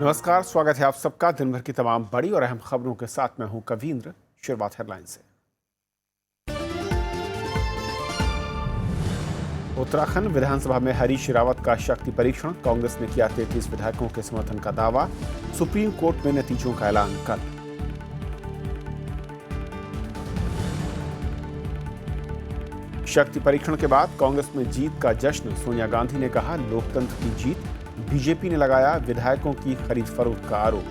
नमस्कार, स्वागत है आप सबका दिन भर की तमाम बड़ी और अहम खबरों के साथ। मैं हूं कवींद्र। शुरुआत हेडलाइन से। उत्तराखंड विधानसभा में हरीश रावत का शक्ति परीक्षण। कांग्रेस ने किया 33 विधायकों के समर्थन का दावा। सुप्रीम कोर्ट में नतीजों का ऐलान कल। शक्ति परीक्षण के बाद कांग्रेस में जीत का जश्न। सोनिया गांधी ने कहा, लोकतंत्र की जीत। बीजेपी ने लगाया विधायकों की खरीद फरोख्त का आरोप।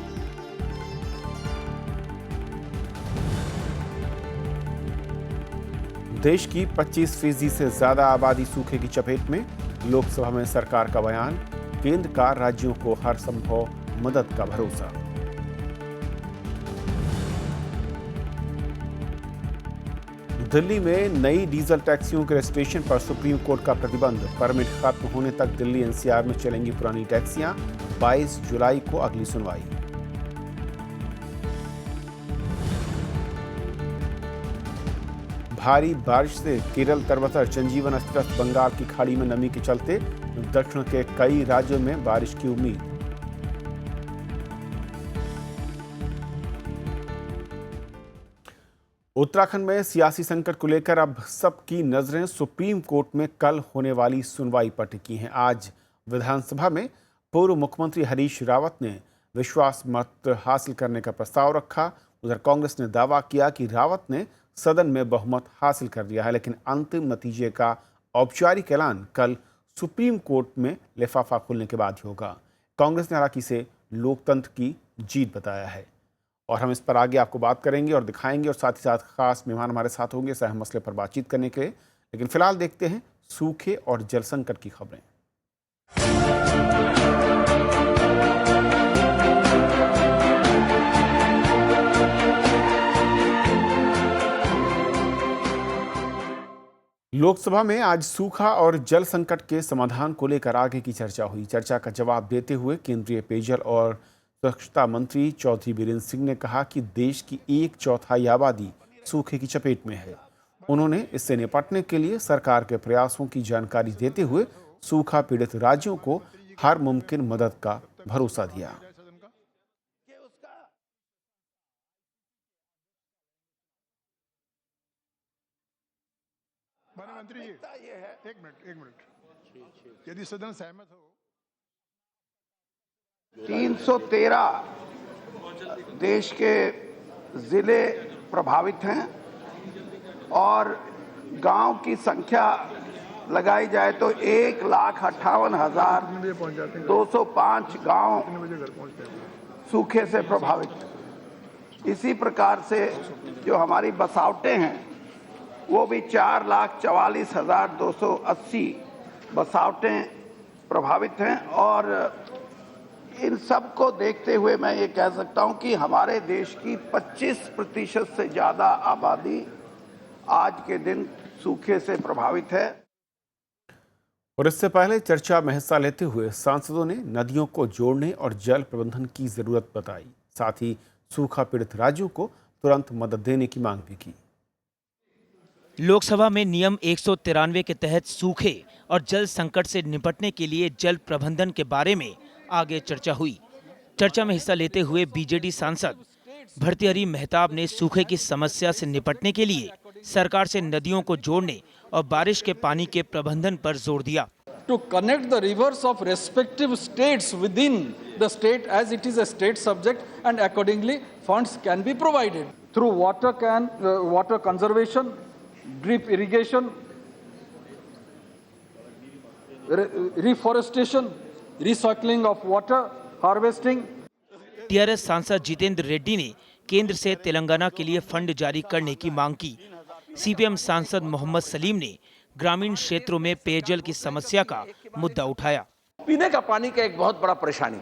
देश की 25% से ज्यादा आबादी सूखे की चपेट में। लोकसभा में सरकार का बयान। केंद्र का राज्यों को हर संभव मदद का भरोसा। दिल्ली में नई डीजल टैक्सियों के रजिस्ट्रेशन पर सुप्रीम कोर्ट का प्रतिबंध। परमिट खत्म होने तक दिल्ली एनसीआर में चलेंगी पुरानी टैक्सियां। 22 जुलाई को अगली सुनवाई। भारी बारिश से केरल तरबतर, जनजीवन अस्त व्यस्त। बंगाल की खाड़ी में नमी के चलते दक्षिण के कई राज्यों में बारिश की उम्मीद। उत्तराखंड में सियासी संकट को लेकर अब सबकी नजरें सुप्रीम कोर्ट में कल होने वाली सुनवाई पर टिकी हैं। आज विधानसभा में पूर्व मुख्यमंत्री हरीश रावत ने विश्वास मत हासिल करने का प्रस्ताव रखा। उधर कांग्रेस ने दावा किया कि रावत ने सदन में बहुमत हासिल कर लिया है, लेकिन अंतिम नतीजे का औपचारिक ऐलान कल सुप्रीम कोर्ट में लिफाफा खुलने के बाद ही होगा। कांग्रेस ने हालांकि इसे लोकतंत्र की जीत बताया है और हम इस पर आगे आपको बात करेंगे और दिखाएंगे, और साथ ही साथ खास मेहमान हमारे साथ होंगे इस अहम मसले पर बातचीत करने के लिए। लेकिन फिलहाल देखते हैं सूखे और जल संकट की खबरें। लोकसभा में आज सूखा और जल संकट के समाधान को लेकर आगे की चर्चा हुई। चर्चा का जवाब देते हुए केंद्रीय पेयजल और स्वच्छता मंत्री चौधरी बीरेंद्र सिंह ने कहा कि देश की 1/4 आबादी सूखे की चपेट में है। उन्होंने इससे निपटने के लिए सरकार के प्रयासों की जानकारी देते हुए सूखा पीड़ित राज्यों को हर मुमकिन मदद का भरोसा दिया। मंत्री जी, एक मिनट, यदि सदन सहमत हो। 313 देश के जिले प्रभावित हैं और गांव की संख्या लगाई जाए तो 1,58,205 गांव सूखे से प्रभावित। इसी प्रकार से जो हमारी बसावटें हैं वो भी 4,44,280 बसावटें प्रभावित हैं। और इन सब को देखते हुए मैं ये कह सकता हूं कि हमारे देश की 25% से ज्यादा आबादी आज के दिन सूखे से प्रभावित है। और इससे पहले चर्चा में हिस्सा लेते हुए सांसदों ने नदियों को जोड़ने और जल प्रबंधन की जरूरत बताई। साथ ही सूखा पीड़ित राज्यों को तुरंत मदद देने की मांग भी की। लोकसभा में नियम 193 के तहत सूखे और जल संकट से निपटने के लिए जल प्रबंधन के बारे में आगे चर्चा हुई। चर्चा में हिस्सा लेते हुए बीजेडी सांसद भर्तृहरि मेहताब ने सूखे की समस्या से निपटने के लिए सरकार से नदियों को जोड़ने और बारिश के पानी के प्रबंधन पर जोर दिया। To connect the rivers of respective states within the state as it is a state subject, and accordingly funds can be provided through water conservation, drip irrigation, reforestation, recycling of water, harvesting। TRS सांसद जितेंद्र रेड्डी ने केंद्र से तेलंगाना के लिए fund जारी करने की मांग की। सीपीएम सांसद मोहम्मद सलीम ने ग्रामीण क्षेत्रों में पेयजल की समस्या का मुद्दा उठाया। पीने का पानी का एक बहुत बड़ा परेशानी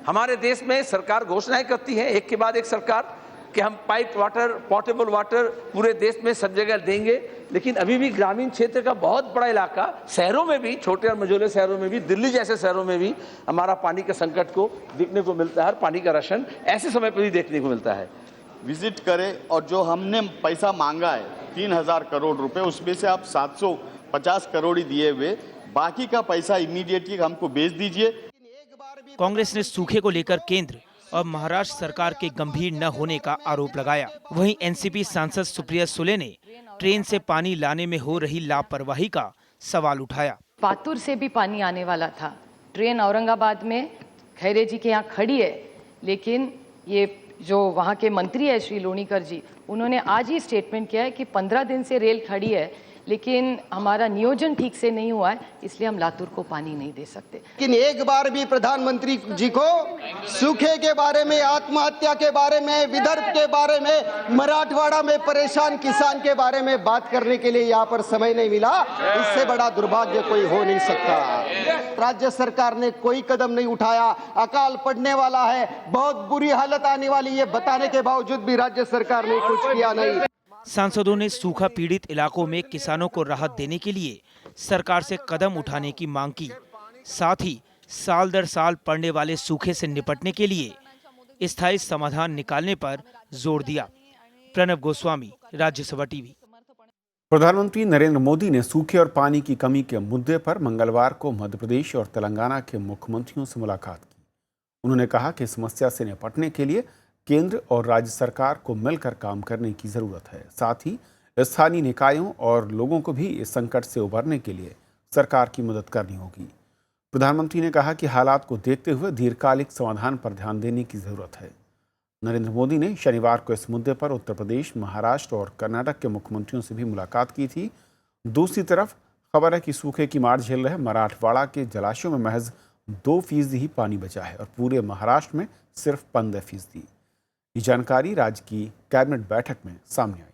हमारे देश में। सरकार घोषणाएं करती है एक के बाद एक सरकार कि हम पाइप वाटर, पोर्टेबल वाटर पूरे देश में सब जगह देंगे, लेकिन अभी भी ग्रामीण क्षेत्र का बहुत बड़ा इलाका, शहरों में भी, छोटे और मझोले शहरों में भी, दिल्ली जैसे शहरों में भी हमारा पानी के संकट को देखने को मिलता है। पानी का राशन ऐसे समय पर भी देखने को मिलता है। विजिट करें और जो हमने पैसा मांगा है 3,000 करोड़ रुपए, उसमें से आप 750 करोड़ ही दिए हुए, बाकी का पैसा इमीडिएटली हमको भेज दीजिए। कांग्रेस ने सूखे को लेकर केंद्र और महाराष्ट्र सरकार के गंभीर न होने का आरोप लगाया। वहीं एनसीपी सांसद सुप्रिया सुले ने ट्रेन से पानी लाने में हो रही लापरवाही का सवाल उठाया। पातुर से भी पानी आने वाला था, ट्रेन औरंगाबाद में खैरे जी के यहाँ खड़ी है, लेकिन ये जो वहाँ के मंत्री है श्री लोणीकर जी, उन्होंने आज ही स्टेटमेंट किया है कि 15 दिन से रेल खड़ी है, लेकिन हमारा नियोजन ठीक से नहीं हुआ है, इसलिए हम लातूर को पानी नहीं दे सकते। लेकिन एक बार भी प्रधानमंत्री जी को सूखे के बारे में, आत्महत्या के बारे में, विदर्भ के बारे में, मराठवाड़ा में परेशान किसान के बारे में बात करने के लिए यहाँ पर समय नहीं मिला। इससे बड़ा दुर्भाग्य कोई हो नहीं सकता। राज्य सरकार ने कोई कदम नहीं उठाया। अकाल पड़ने वाला है, बहुत बुरी हालत आने वाली, ये बताने के बावजूद भी राज्य सरकार ने कुछ किया नहीं। सांसदों ने सूखा पीड़ित इलाकों में किसानों को राहत देने के लिए सरकार से कदम उठाने की मांग की। साथ ही साल दर साल पड़ने वाले सूखे से निपटने के लिए स्थायी समाधान निकालने पर जोर दिया। प्रणब गोस्वामी, राज्यसभा टीवी। प्रधानमंत्री नरेंद्र मोदी ने सूखे और पानी की कमी के मुद्दे पर मंगलवार को मध्य प्रदेश और तेलंगाना के मुख्यमंत्रियों से मुलाकात की। उन्होंने कहा कि समस्या से निपटने के लिए केंद्र और राज्य सरकार को मिलकर काम करने की जरूरत है। साथ ही स्थानीय निकायों और लोगों को भी इस संकट से उबरने के लिए सरकार की मदद करनी होगी। प्रधानमंत्री ने कहा कि हालात को देखते हुए दीर्घकालिक समाधान पर ध्यान देने की जरूरत है। नरेंद्र मोदी ने शनिवार को इस मुद्दे पर उत्तर प्रदेश, महाराष्ट्र और कर्नाटक के मुख्यमंत्रियों से भी मुलाकात की थी। दूसरी तरफ खबर है कि सूखे की मार झेल रहे मराठवाड़ा के जलाशयों में महज 2% ही पानी बचा है और पूरे महाराष्ट्र में सिर्फ 15%। ये जानकारी राज्य की कैबिनेट बैठक में सामने आई है।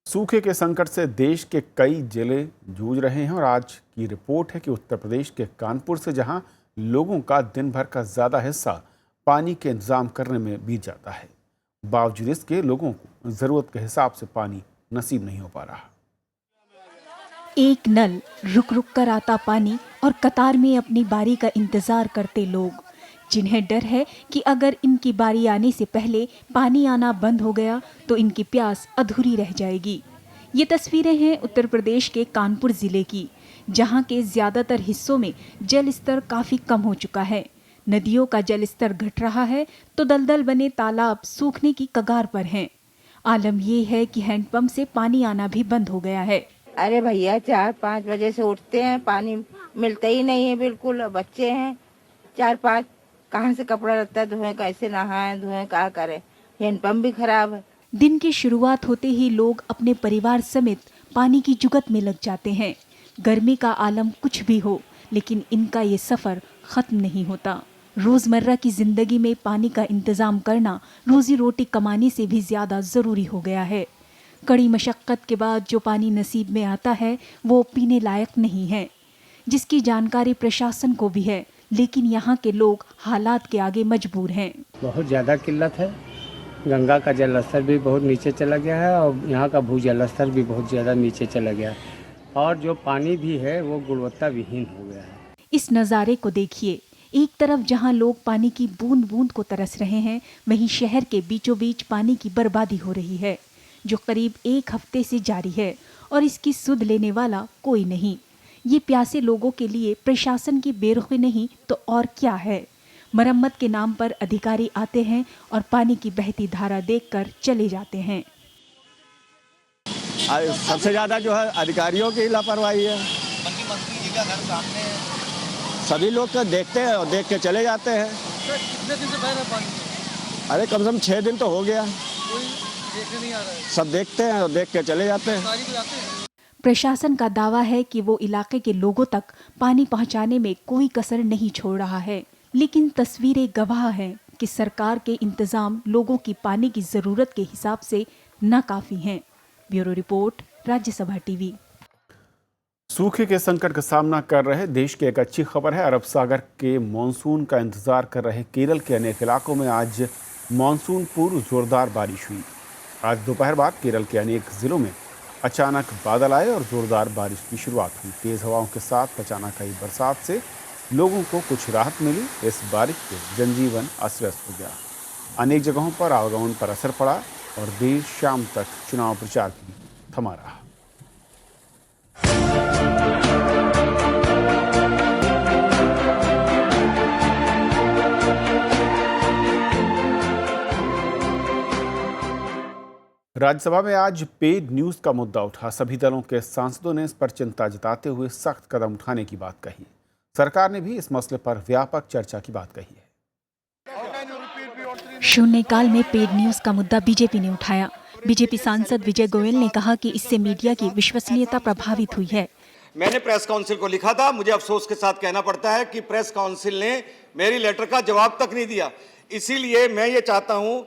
सूखे के संकट से देश के कई जिले जूझ रहे हैं और आज की रिपोर्ट है कि उत्तर प्रदेश के कानपुर से जहां लोगों का दिन भर का ज्यादा हिस्सा पानी के इंतजाम करने में बीत जाता है, बावजूद इसके लोगों को जरूरत के हिसाब से पानी नसीब नहीं हो पा रहा। एक नल, रुक रुक कर आता पानी और कतार में अपनी बारी का इंतजार करते लोग, जिन्हें डर है कि अगर इनकी बारी आने से पहले पानी आना बंद हो गया तो इनकी प्यास अधूरी रह जाएगी। ये तस्वीरें हैं उत्तर प्रदेश के कानपुर जिले की, जहां के ज्यादातर हिस्सों में जल स्तर काफी कम हो चुका है। नदियों का जल स्तर घट रहा है तो दलदल बने तालाब सूखने की कगार पर हैं। आलम ये है कि हैंडपंप से पानी आना भी बंद हो गया है। अरे भैया 4-5 बजे से उठते हैं, पानी मिलता ही नहीं है बिल्कुल। बच्चे हैं 4-5, कहाँ से कपड़ा लगता है धोए, कैसे नहाएं धोएं, क्या करें, हैंडपंप भी खराब है। दिन की शुरुआत होते ही लोग अपने परिवार समेत पानी की जुगत में लग जाते हैं। गर्मी का आलम कुछ भी हो, लेकिन इनका ये सफर खत्म नहीं होता। रोजमर्रा की जिंदगी में पानी का इंतजाम करना रोजी रोटी कमाने से भी ज्यादा जरूरी हो गया है। कड़ी मशक्कत के बाद जो पानी नसीब में आता है वो पीने लायक नहीं है, जिसकी जानकारी प्रशासन को भी है, लेकिन यहाँ के लोग हालात के आगे मजबूर हैं। बहुत ज़्यादा किल्लत है। गंगा का जल स्तर भी बहुत नीचे चला गया है और यहाँ का भूजल स्तर भी बहुत ज़्यादा नीचे चला गया है और जो पानी भी है वो गुणवत्ता विहीन हो गया है। इस नज़ारे को देखिए, एक तरफ जहाँ लोग पानी की बूंद बूंद को तरस रहे हैं, वहीं शहर के बीचों बीच पानी की बर्बादी हो रही है, जो करीब 1 हफ्ते से जारी है और इसकी सुध लेने वाला कोई नहीं। ये प्यासे लोगों के लिए प्रशासन की बेरुखी नहीं तो और क्या है। मरम्मत के नाम पर अधिकारी आते हैं और पानी की बहती धारा देखकर चले जाते हैं। सबसे ज्यादा जो है अधिकारियों की लापरवाही है। मंत्री जी का घर सामने है, सभी लोग तो देखते हैं और देख के चले जाते हैं। कितने दिन से बह रहा पानी? अरे कम से कम 6 दिन तो हो गया। कोई देखने नहीं आ रहा है। सब देखते हैं और देख के चले जाते हैं। प्रशासन का दावा है कि वो इलाके के लोगों तक पानी पहुंचाने में कोई कसर नहीं छोड़ रहा है, लेकिन तस्वीरें गवाह हैं कि सरकार के इंतजाम लोगों की पानी की जरूरत के हिसाब से नाकाफी हैं। Bureau report, Rajya Sabha TV. सूखे के संकट का सामना कर रहे देश की एक अच्छी खबर है। अरब सागर के मानसून का इंतजार कर रहे केरल के अनेक इलाकों में आज मानसून पूर्व जोरदार बारिश हुई। आज दोपहर बाद केरल के अनेक जिलों में अचानक बादल आए और जोरदार बारिश की शुरुआत हुई। तेज हवाओं के साथ अचानक आई बरसात से लोगों को कुछ राहत मिली। इस बारिश से जनजीवन अस्त व्यस्त हो गया। अनेक जगहों पर आवागमन पर असर पड़ा और देर शाम तक चुनाव प्रचार भी थमा रहा। राज्यसभा में आज पेड न्यूज का मुद्दा उठा। सभी दलों के सांसदों ने इस पर चिंता जताते हुए सख्त कदम उठाने की बात कही। सरकार ने भी इस मसले पर व्यापक चर्चा की बात कही है। शून्यकाल में पेड न्यूज का मुद्दा बीजेपी ने उठाया। बीजेपी सांसद विजय गोयल ने कहा कि इससे मीडिया की विश्वसनीयता प्रभावित हुई है। मैंने प्रेस काउंसिल को लिखा था, मुझे अफसोस के साथ कहना पड़ता है कि प्रेस काउंसिल ने मेरी लेटर का जवाब तक नहीं दिया। इसीलिए मैं ये चाहता हूं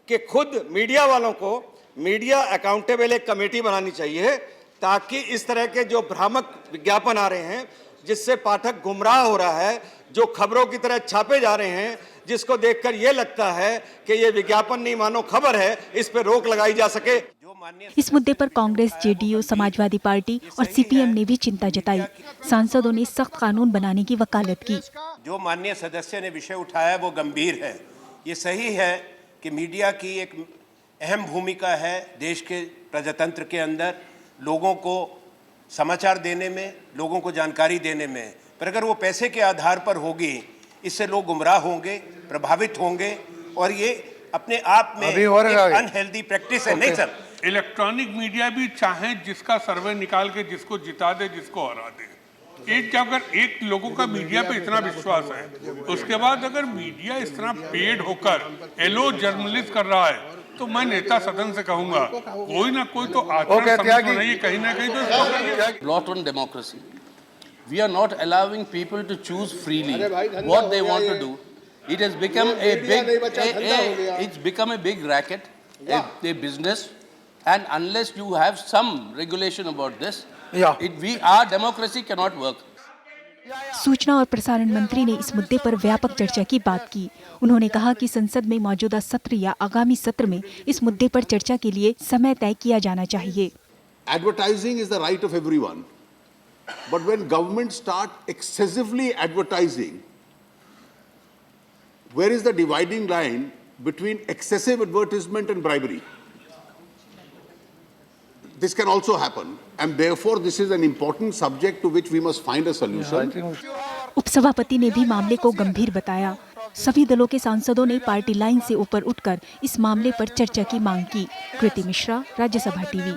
कि खुद मीडिया वालों को मीडिया अकाउंटेबल एक कमेटी बनानी चाहिए, ताकि इस तरह के जो भ्रामक विज्ञापन आ रहे हैं जिससे पाठक गुमराह हो रहा है, जो खबरों की तरह छापे जा रहे हैं, जिसको देखकर यह लगता है कि ये विज्ञापन नहीं मानो खबर है, इस पर रोक लगाई जा सके। इस मुद्दे पर कांग्रेस, जेडीयू, समाजवादी पार्टी और सीपीएम ने भी चिंता जताई। सांसदों ने सख्त कानून बनाने की वकालत की। जो माननीय सदस्य ने विषय उठाया वो गंभीर है। ये सही है कि मीडिया की एक अहम भूमिका है देश के प्रजातंत्र के अंदर, लोगों को समाचार देने में, लोगों को जानकारी देने में, पर अगर वो पैसे के आधार पर होगी, इससे लोग गुमराह होंगे, प्रभावित होंगे और ये अपने आप में एक अनहेल्दी प्रैक्टिस है। नहीं सर, इलेक्ट्रॉनिक मीडिया भी चाहे जिसका सर्वे निकाल के जिसको जिता दे, जिसको हरा दे, एक जब अगर एक लोगों का मीडिया पे इतना विश्वास है, उसके बाद अगर मीडिया इस तरह पेड होकर एलो जर्नलिस्ट कर रहा है, तो मैं नेता सदन से कहूंगा कोई ना कोई तो आचरण संहिता बनाइए, कहीं ना कहीं तो blot on democracy. We are not allowing people to choose freely what they want to do. It has become a big racket, a business, and unless you have some regulation about this, our democracy cannot work. सूचना और प्रसारण मंत्री ने इस मुद्दे पर व्यापक चर्चा की बात की। उन्होंने कहा कि संसद में मौजूदा सत्र या आगामी सत्र में इस मुद्दे पर चर्चा के लिए समय तय किया जाना चाहिए। Advertising is the right of everyone. But when governments start excessively advertising, where is the dividing line between excessive advertisement and bribery? This can also happen, and therefore this is an important subject to which we must find a solution. उपसभापति ने भी मामले को गंभीर बताया। सभी दलों के सांसदों ने पार्टी लाइन से ऊपर उठकर इस मामले पर चर्चा की मांग की। कृति मिश्रा, राज्यसभा टीवी।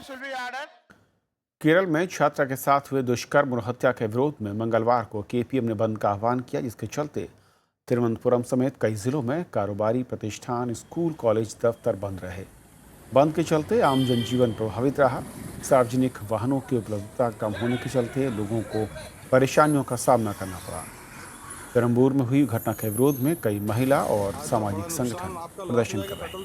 केरल में छात्रा के साथ हुए दुष्कर्म और हत्या के विरोध में मंगलवार को केपीएम ने बंद का आह्वान किया, जिसके चलते तिरुवनंतपुरम समेत कई जिलों में कारोबारी प्रतिष्ठान, स्कूल, कॉलेज, दफ्तर बंद रहे। बंद के चलते आम जनजीवन प्रभावित रहा। सार्वजनिक वाहनों की उपलब्धता कम होने के चलते लोगों को परेशानियों का सामना करना पड़ा। पेरम्बूर में हुई घटना के विरोध में कई महिला और सामाजिक संगठन प्रदर्शन कर रहे हैं।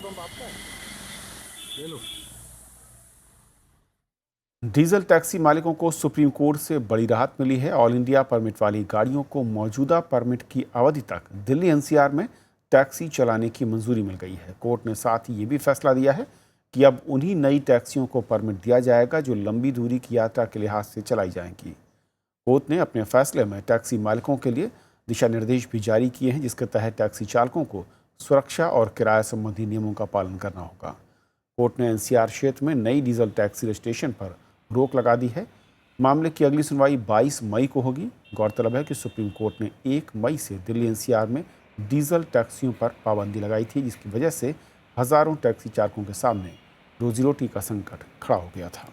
डीजल टैक्सी मालिकों को सुप्रीम कोर्ट से बड़ी राहत मिली है। ऑल इंडिया परमिट वाली गाड़ियों को मौजूदा परमिट की अवधि तक दिल्ली एनसीआर में टैक्सी चलाने की मंजूरी मिल गई है। कोर्ट ने साथ ही ये भी फैसला दिया है कि अब उन्हीं नई टैक्सियों को परमिट दिया जाएगा जो लंबी दूरी की यात्रा के लिहाज से चलाई जाएंगी। कोर्ट ने अपने फैसले में टैक्सी मालिकों के लिए दिशा निर्देश भी जारी किए हैं, जिसके तहत टैक्सी चालकों को सुरक्षा और किराया संबंधी नियमों का पालन करना होगा। कोर्ट ने एनसीआर क्षेत्र में नई डीजल टैक्सी रजिस्ट्रेशन पर रोक लगा दी है। मामले की अगली सुनवाई 22 मई को होगी। गौरतलब है कि सुप्रीम कोर्ट ने 1 मई से दिल्ली एनसीआर में डीजल टैक्सियों पर पाबंदी लगाई थी, जिसकी वजह से हजारों टैक्सी चालकों के सामने रोजी रोटी का संकट खड़ा हो गया था।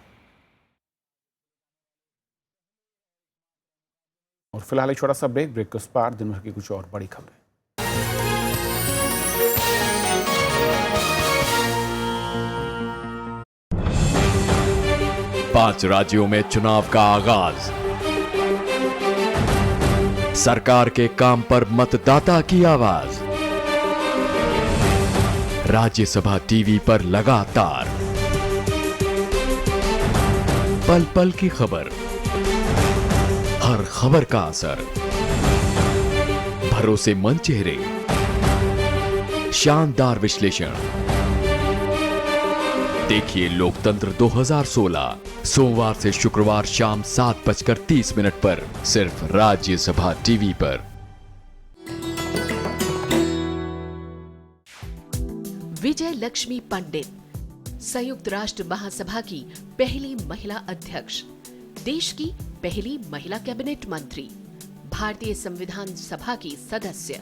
और फिलहाल एक छोटा सा ब्रेक के उस पार दिन भर की कुछ और बड़ी खबरें। 5 राज्यों में चुनाव का आगाज। सरकार के काम पर मतदाता की आवाज। राज्यसभा टीवी पर लगातार पल पल की खबर, हर खबर का असर, भरोसेमंद चेहरे, शानदार विश्लेषण। देखिए लोकतंत्र 2016 सोमवार से शुक्रवार शाम 7:30 पर सिर्फ राज्यसभा टीवी पर। विजय लक्ष्मी पंडित, संयुक्त राष्ट्र महासभा की पहली महिला अध्यक्ष, देश की पहली महिला कैबिनेट मंत्री, भारतीय संविधान सभा की सदस्य,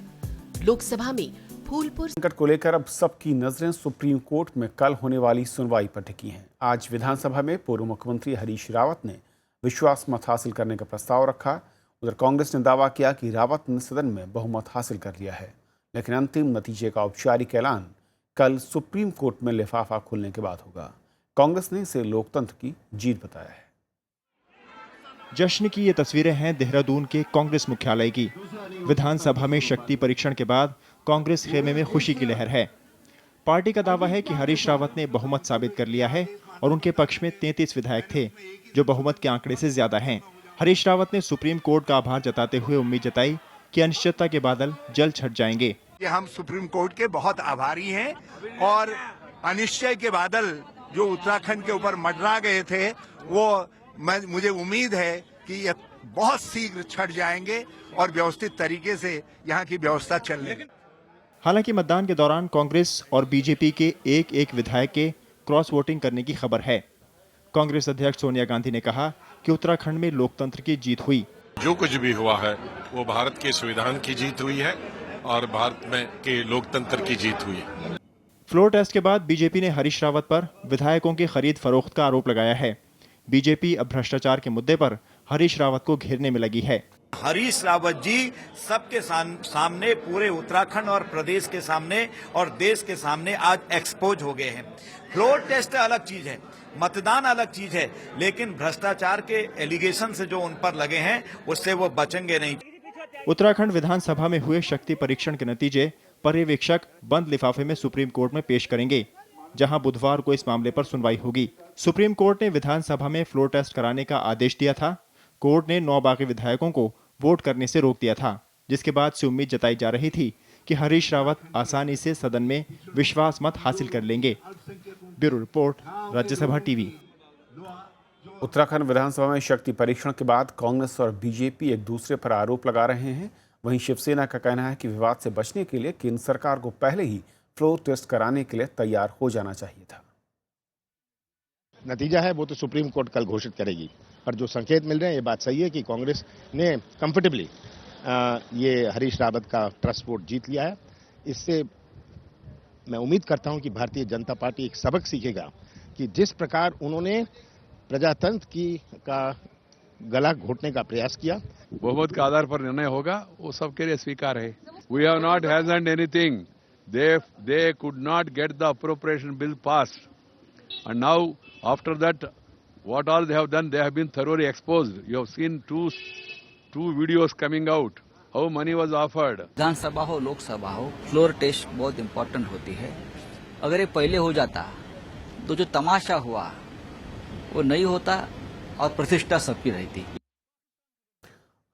लोकसभा में फूलपुर संकट को लेकर अब सबकी नजरें सुप्रीम कोर्ट में कल होने वाली सुनवाई पर टिकी हैं। आज विधानसभा में पूर्व मुख्यमंत्री हरीश रावत ने विश्वास मत हासिल करने का प्रस्ताव रखा। उधर कांग्रेस ने दावा किया कि रावत ने सदन में बहुमत हासिल कर लिया है, लेकिन अंतिम नतीजे का औपचारिक ऐलान कल सुप्रीम कोर्ट में लिफाफा खुलने के बाद होगा। कांग्रेस ने इसे लोकतंत्र की जीत बताया है। जश्न की ये तस्वीरें हैं देहरादून के कांग्रेस मुख्यालय की। विधानसभा में शक्ति परीक्षण के बाद कांग्रेस खेमे में खुशी की लहर है। पार्टी का दावा है कि हरीश रावत ने बहुमत साबित कर लिया है और उनके पक्ष में 33 विधायक थे, जो बहुमत के आंकड़े से ज्यादा हैं। हरीश रावत ने सुप्रीम कोर्ट का आभार जताते हुए उम्मीद जताई कि अनिश्चितता के बादल जल्द छट जाएंगे। हम सुप्रीम कोर्ट के बहुत आभारी हैं और अनिश्चय के बादल जो उत्तराखंड के ऊपर मंडरा गए थे, वो मुझे उम्मीद है कि ये बहुत शीघ्र छट जाएंगे और व्यवस्थित तरीके से यहाँ की व्यवस्था चलने। हालांकि मतदान के दौरान कांग्रेस और बीजेपी के एक एक विधायक के क्रॉस वोटिंग करने की खबर है। कांग्रेस अध्यक्ष सोनिया गांधी ने कहा कि उत्तराखंड में लोकतंत्र की जीत हुई। जो कुछ भी हुआ है वो भारत के संविधान की जीत हुई है और भारत में के लोकतंत्र की जीत हुई है। फ्लोर टेस्ट के बाद बीजेपी ने हरीश रावत पर विधायकों की खरीद फरोख्त का आरोप लगाया है। बीजेपी अब भ्रष्टाचार के मुद्दे पर हरीश रावत को घेरने में लगी है। हरीश रावत जी सबके सामने, पूरे उत्तराखंड और प्रदेश के सामने और देश के सामने आज एक्सपोज हो गए हैं। फ्लोर टेस्ट अलग चीज है, मतदान अलग चीज है, लेकिन भ्रष्टाचार के एलिगेशन से जो उन पर लगे हैं उससे वो बचेंगे नहीं। उत्तराखंड विधानसभा में हुए शक्ति परीक्षण के नतीजे पर्यवेक्षक बंद लिफाफे में सुप्रीम कोर्ट में पेश करेंगे, जहां बुधवार को इस मामले पर सुनवाई होगी। सुप्रीम कोर्ट ने विधानसभा में फ्लोर टेस्ट कराने का आदेश दिया था। कोर्ट ने 9 बागी विधायकों को वोट करने से रोक दिया था, जिसके बाद से उम्मीद जताई जा रही थी कि हरीश रावत आसानी से सदन में विश्वास मत हासिल कर लेंगे। Bureau report, Rajya Sabha TV. Uttarakhand विधानसभा में शक्ति परीक्षण के बाद कांग्रेस और बीजेपी एक दूसरे पर आरोप लगा रहे हैं। वहीं शिवसेना का कहना है कि विवाद से बचने के लिए केंद्र सरकार को पहले ही फ्लोर टेस्ट कराने के लिए तैयार हो जाना चाहिए था। नतीजा है वो तो सुप्रीम कोर्ट कल घोषित करेगी, पर जो संकेत मिल रहे हैं ये बात सही है कि कांग्रेस ने कंफर्टेबली ये हरीश रावत का ट्रस्ट वोट जीत लिया है। इससे मैं उम्मीद करता हूं कि भारतीय जनता पार्टी एक सबक सीखेगा कि जिस प्रकार उन्होंने प्रजातंत्र का गला घोटने का प्रयास किया, बहुमत के आधार पर निर्णय होगा, वो सबके लिए स्वीकार है। We have not hastened anything, they could not get the appropriation bill passed, and now after that what all they have done, they have been thoroughly exposed. You have seen two videos coming out, how money was offered. विधानसभा हो लोकसभा हो, floor test बहुत important होती है। अगर ये पहले हो जाता तो जो तमाशा हुआ वो नहीं होता और प्रतिष्ठा सबकी रहती।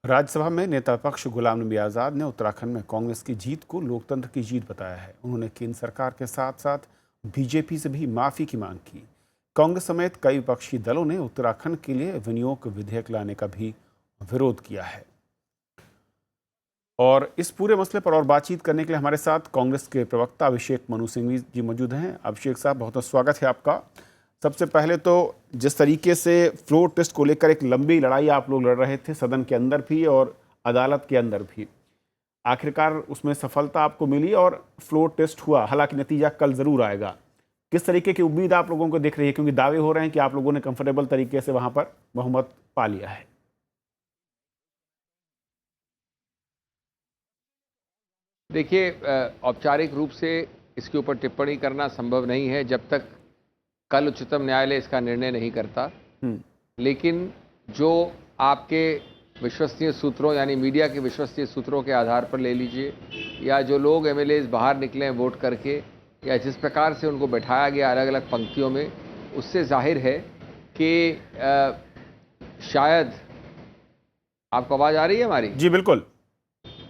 राज्यसभा में नेता विपक्ष गुलाम नबी आज़ाद ने उत्तराखंड में कांग्रेस की जीत को लोकतंत्र की जीत बताया है। उन्होंने केंद्र सरकार के साथ साथ बीजेपी से भी माफी की मांग की। कांग्रेस समेत कई विपक्षी दलों ने उत्तराखंड के लिए विनियोग विधेयक लाने का भी विरोध किया है। और इस पूरे मसले पर और बातचीत करने के लिए हमारे साथ कांग्रेस के प्रवक्ता अभिषेक मनु सिंघवी जी मौजूद हैं। अभिषेक साहब, बहुत बहुत स्वागत है आपका। सबसे पहले तो जिस तरीके से फ्लोर टेस्ट को लेकर एक लंबी लड़ाई आप लोग लड़ रहे थे, सदन के अंदर भी और अदालत के अंदर भी, आखिरकार उसमें सफलता आपको मिली और फ्लोर टेस्ट हुआ। हालांकि नतीजा कल ज़रूर आएगा। किस तरीके की उम्मीद आप लोगों को दिख रही है, क्योंकि दावे हो रहे हैं कि आप लोगों ने कंफर्टेबल तरीके से वहां पर बहुमत पा लिया है? देखिए, औपचारिक रूप से इसके ऊपर टिप्पणी करना संभव नहीं है जब तक कल उच्चतम न्यायालय इसका निर्णय नहीं करता। लेकिन जो आपके विश्वसनीय सूत्रों यानी मीडिया के विश्वसनीय सूत्रों के आधार पर ले लीजिए, या जो लोग एमएलएज बाहर निकले हैं वोट करके, या जिस प्रकार से उनको बैठाया गया अलग अलग पंक्तियों में, उससे जाहिर है कि शायद आपको आवाज़ आ रही है हमारी? जी बिल्कुल,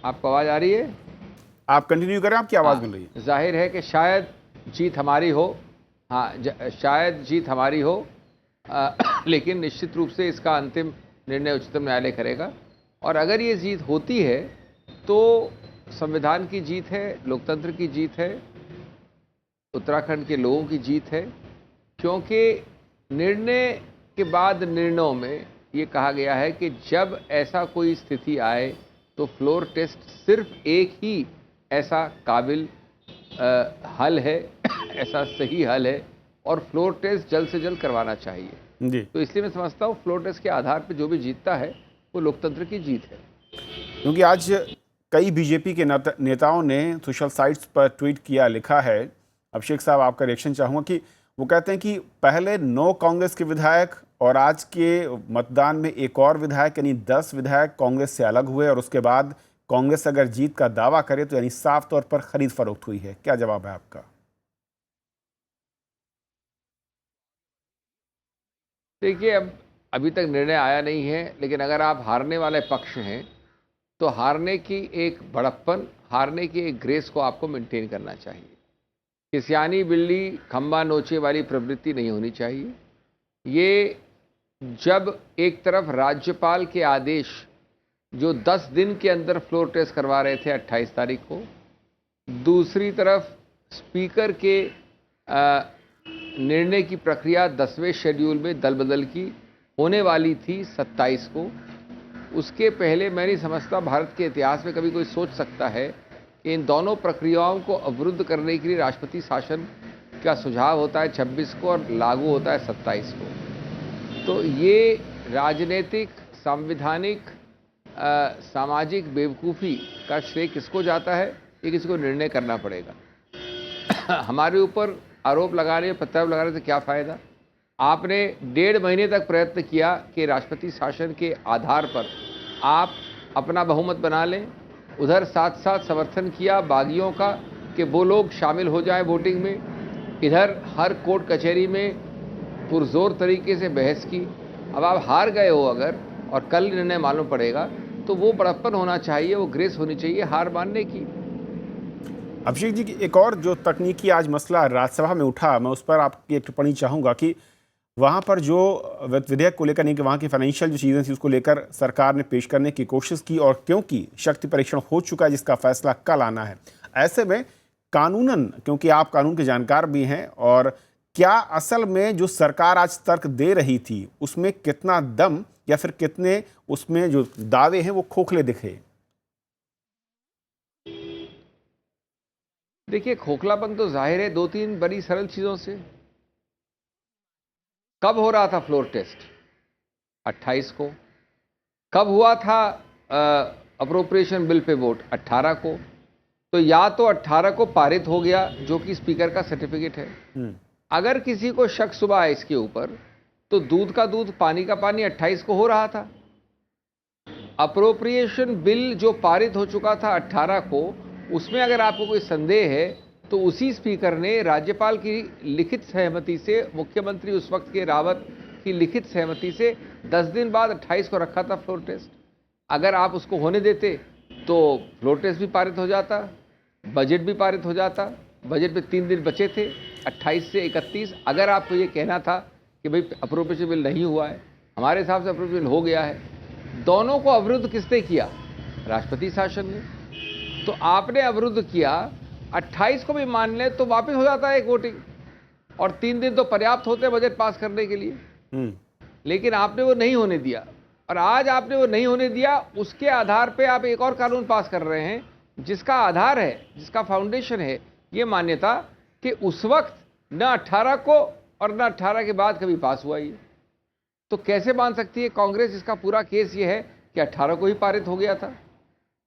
आपको आवाज़ आ रही है? आप कंटिन्यू करें, आपकी आवाज़ मिल रही है। जाहिर है कि शायद जीत हमारी हो। हाँ, शायद जीत हमारी हो, लेकिन निश्चित रूप से इसका अंतिम निर्णय उच्चतम न्यायालय करेगा। और अगर ये जीत होती है तो संविधान की जीत है, लोकतंत्र की जीत है, उत्तराखंड के लोगों की जीत है। क्योंकि निर्णय के बाद निर्णयों में ये कहा गया है कि जब ऐसा कोई स्थिति आए तो फ्लोर टेस्ट सिर्फ एक ही ऐसा काबिल हल है, ऐसा सही हल है और फ्लोर टेस्ट जल्द से जल्द करवाना चाहिए। जी। तो इसलिए मैं समझता हूँ फ्लोर टेस्ट के आधार पर जो भी जीतता है वो लोकतंत्र की जीत है। क्योंकि आज कई बीजेपी के नेताओं ने सोशल साइट्स पर ट्वीट किया, लिखा है, अभिषेक साहब आपका रिएक्शन चाहूँगा, कि वो कहते हैं कि पहले 9 कांग्रेस के विधायक और आज के मतदान में एक और विधायक यानी 10 विधायक कांग्रेस से अलग हुए और उसके बाद कांग्रेस अगर जीत का दावा करे तो यानी साफ तौर पर खरीद फरोख्त हुई है। क्या जवाब है आपका? देखिए, अभी तक निर्णय आया नहीं है, लेकिन अगर आप हारने वाले पक्ष हैं तो हारने की एक बड़प्पन, हारने की एक ग्रेस को आपको मेंटेन करना चाहिए। कि सियानी बिल्ली खंबा नोचे वाली प्रवृत्ति नहीं होनी चाहिए। ये जब एक तरफ राज्यपाल के आदेश जो 10 दिन के अंदर फ्लोर टेस्ट करवा रहे थे 28 तारीख को, दूसरी तरफ स्पीकर के निर्णय की प्रक्रिया 10वें शेड्यूल में दल बदल की होने वाली थी 27 को, उसके पहले मैं नहीं समझता भारत के इतिहास में कभी कोई सोच सकता है कि इन दोनों प्रक्रियाओं को अवरुद्ध करने के लिए राष्ट्रपति शासन का सुझाव होता है 26 को और लागू होता है 27 को। तो ये राजनीतिक, संवैधानिक, सामाजिक बेवकूफ़ी का श्रेय किसको जाता है, ये किसी को निर्णय करना पड़ेगा। हमारे ऊपर आरोप लगाने, प्रत्यारोप लगाने से क्या फ़ायदा? आपने 1.5 महीने तक प्रयत्न किया कि राष्ट्रपति शासन के आधार पर आप अपना बहुमत बना लें, उधर साथ साथ समर्थन किया बागियों का कि वो लोग शामिल हो जाएं वोटिंग में, इधर हर कोर्ट कचहरी में पुरजोर तरीके से बहस की। अब आप हार गए हो अगर और कल निर्णय मालूम पड़ेगा तो वो बड़प्पन होना चाहिए, वो ग्रेस होनी चाहिए हार मानने की। अभिषेक जी, एक और जो तकनीकी आज मसला राज्यसभा में उठा, मैं उस पर आपकी एक टिप्पणी चाहूँगा कि वहाँ पर जो विधेयक को लेकर नहीं कि वहाँ की फाइनेंशियल जो चीज़ें थी उसको लेकर सरकार ने पेश करने की कोशिश की और क्योंकि शक्ति परीक्षण हो चुका है जिसका फैसला कल आना है, ऐसे में कानूनन, क्योंकि आप कानून के जानकार भी हैं, और क्या असल में जो सरकार आज तर्क दे रही थी उसमें कितना दम या फिर कितने उसमें जो दावे हैं वो खोखले दिखे? देखिए, खोखलापन तो जाहिर है 2-3 बड़ी सरल चीज़ों से। कब हो रहा था फ्लोर टेस्ट? 28 को। कब हुआ था अप्रोप्रिएशन बिल पे वोट? 18 को। तो या तो 18 को पारित हो गया जो कि स्पीकर का सर्टिफिकेट है। अगर किसी को शक सुबह है इसके ऊपर तो दूध का दूध पानी का पानी 28 को हो रहा था। अप्रोप्रिएशन बिल जो पारित हो चुका था 18 को, उसमें अगर आपको कोई संदेह है तो उसी स्पीकर ने राज्यपाल की लिखित सहमति से, मुख्यमंत्री उस वक्त के रावत की लिखित सहमति से 10 दिन बाद 28 को रखा था फ्लोर टेस्ट। अगर आप उसको होने देते तो फ्लोर टेस्ट भी पारित हो जाता, बजट भी पारित हो जाता। बजट में 3 दिन बचे थे 28 से 31। अगर आपको ये कहना था कि भाई अप्रोप्रिएशन बिल नहीं हुआ है, हमारे हिसाब से अप्रोप्रिएशन बिल हो गया है। दोनों को अवरुद्ध किसने किया? राष्ट्रपति शासन ने। तो आपने अवरुद्ध किया, 28 को भी मान ले तो वापस हो जाता है एक वोटिंग, और 3 दिन तो पर्याप्त होते हैं बजट पास करने के लिए। लेकिन आपने वो नहीं होने दिया, और आज आपने वो नहीं होने दिया, उसके आधार पे आप एक और कानून पास कर रहे हैं जिसका आधार है, जिसका फाउंडेशन है ये मान्यता कि उस वक्त न 18 को और न 18 के बाद कभी पास हुआ ये। तो कैसे मान सकती है कांग्रेस? इसका पूरा केस ये है कि 18 को ही पारित हो गया था,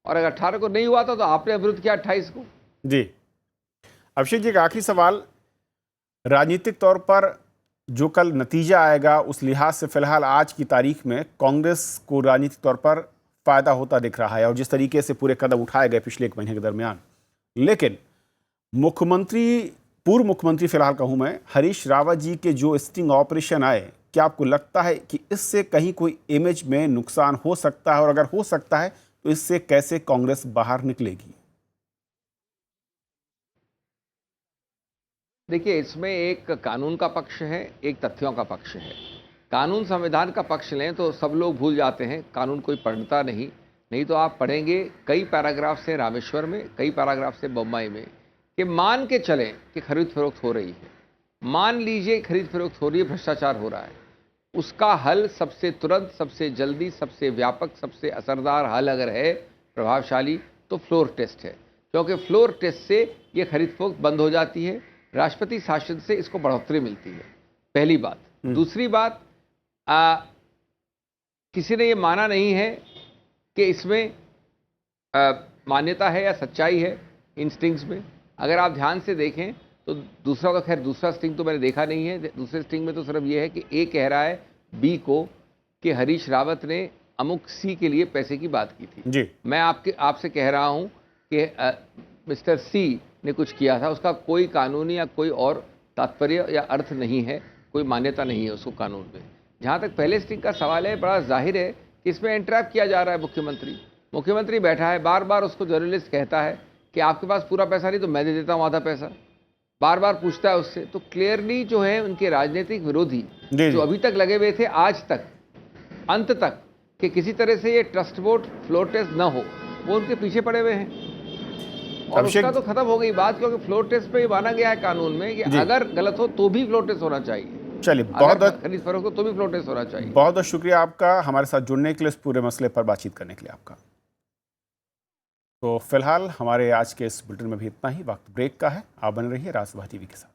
और अगर 18 को नहीं हुआ था तो आपने अवरुद्ध किया 28 को। जी अभिषेक जी, एक आखिरी सवाल, राजनीतिक तौर पर जो कल नतीजा आएगा उस लिहाज से फिलहाल आज की तारीख में कांग्रेस को राजनीतिक तौर पर फायदा होता दिख रहा है और जिस तरीके से पूरे कदम उठाए गए पिछले 1 महीने के दरमियान, लेकिन पूर्व मुख्यमंत्री फिलहाल कहूं मैं, हरीश रावत जी के जो स्टिंग ऑपरेशन आए, क्या आपको लगता है कि इससे कहीं कोई इमेज में नुकसान हो सकता है, और अगर हो सकता है तो इससे कैसे कांग्रेस बाहर निकलेगी? देखिए, इसमें एक कानून का पक्ष है, एक तथ्यों का पक्ष है। कानून संविधान का पक्ष लें तो सब लोग भूल जाते हैं, कानून कोई पढ़ता नहीं तो आप पढ़ेंगे कई पैराग्राफ से रामेश्वर में, कई पैराग्राफ से बम्बई में, कि मान के चलें कि खरीद फरोख्त हो रही है, मान लीजिए खरीद फरोख्त हो रही है, भ्रष्टाचार हो रहा है, उसका हल सबसे तुरंत, सबसे जल्दी, सबसे व्यापक, सबसे असरदार हल अगर है प्रभावशाली तो फ्लोर टेस्ट है। क्योंकि फ्लोर टेस्ट से ये खरीद फरोख्त बंद हो जाती है। राष्ट्रपति शासन से इसको बढ़ोतरी मिलती है, पहली बात। दूसरी बात, किसी ने ये माना नहीं है कि इसमें मान्यता है या सच्चाई है इन स्टिंग्स में। अगर आप ध्यान से देखें तो दूसरा का, खैर दूसरा स्टिंग तो मैंने देखा नहीं है, दूसरे स्टिंग में तो सिर्फ ये है कि ए कह रहा है बी को कि हरीश रावत ने अमुक सी के लिए पैसे की बात की थी जी। मैं आपसे कह रहा हूं कि मिस्टर सी ने कुछ किया था, उसका कोई कानूनी या कोई और तात्पर्य या अर्थ नहीं है, कोई मान्यता नहीं है उसको कानून में। जहां तक पहले स्टिंग का सवाल है, बड़ा जाहिर है कि इसमें एंट्रैप किया जा रहा है। मुख्यमंत्री बैठा है, बार बार उसको जर्नलिस्ट कहता है कि आपके पास पूरा पैसा नहीं तो मैं दे देता हूँ आधा पैसा, बार बार पूछता है उससे। तो क्लियरली जो है उनके राजनीतिक विरोधी जो अभी तक लगे हुए थे, आज तक अंत तक, कि किसी तरह से ये ट्रस्ट वोट फ्लोर टेस्ट न हो, वो उनके पीछे पड़े हुए हैं। और उसका तो खत्म हो गई बात, क्योंकि फ्लोर टेस्ट पे माना गया है कानून में कि अगर गलत हो तो भी फ्लोर टेस्ट होना चाहिए। चलिए, बहुत खरीद फरोख्त हो तो भी फ्लोर टेस्ट होना चाहिए। बहुत बहुत शुक्रिया आपका हमारे साथ जुड़ने के लिए, इस पूरे मसले पर बातचीत करने के लिए आपका। तो फिलहाल हमारे आज के इस बुलेटिन में भी इतना ही। वक्त ब्रेक का है, आप बने रहिए राजसभा टीवी के साथ।